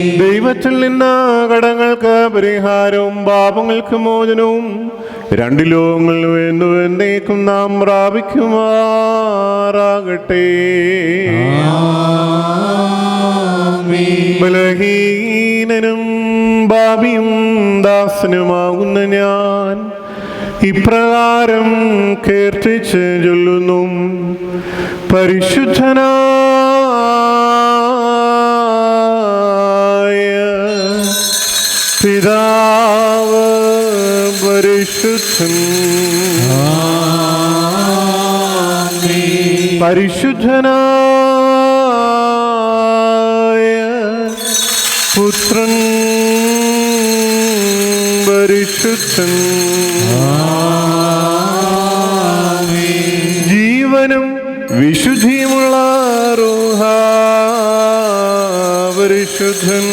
ദൈവത്തിൽ നിന്ന് കടങ്ങൾക്ക് പരിഹാരവും പാപങ്ങൾക്ക് മോചനവും രണ്ട് ലോകങ്ങളിൽ എന്നേക്കും നാം പ്രാപിക്കുമാറാകട്ടെ. ബലഹീനനും പാപിയും ദാസനുമാകുന്ന ഞാൻ ഇപ്രകാരം കീർത്തിച്ച് ചൊല്ലുന്നു. പരിശുദ്ധനായ പിതാവ് പരിശുദ്ധൻ, പരിശുദ്ധനായ പുത്രൻ പരിശുദ്ധൻ, ജീവനും വിശുദ്ധിയുമുള്ള റൂഹ പരിശുദ്ധൻ,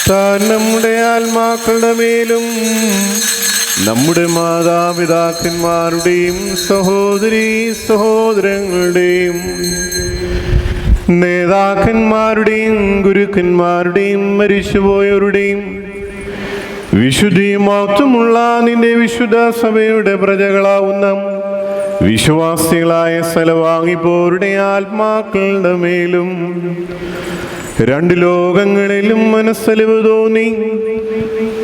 താൻ നമ്മുടെ ആത്മാക്കളുടെ മേലും നമ്മുടെ മാതാപിതാക്കന്മാരുടെയും സഹോദരീ സഹോദരങ്ങളുടെയും നേതാക്കന്മാരുടെയും ഗുരുക്കന്മാരുടെയും മരിച്ചുപോയവരുടെയും വിശുദ്ധിയും മഹത്വമുള്ള നിന്റെ വിശുദ്ധ സഭയുടെ പ്രജകളാവുന്ന വിശ്വാസികളായ സ്ഥലവാങ്ങിപ്പോരുടെ ആത്മാക്കളുടെ മേലും രണ്ട് ലോകങ്ങളിലും മനസ്സലിവ് തോന്നി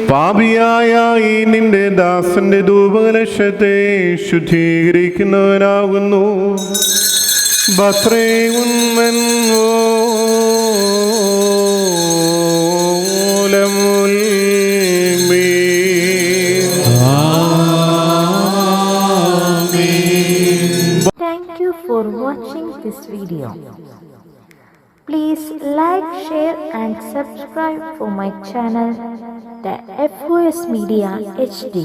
പാപിയായ ഈ നിന്റെ ദാസന്റെ ധൂപകലശത്തെ ശുദ്ധീകരിക്കുന്നവനാകുന്നു. Thank you for watching this video. Please like, share and subscribe for my channel, the FOS Media HD.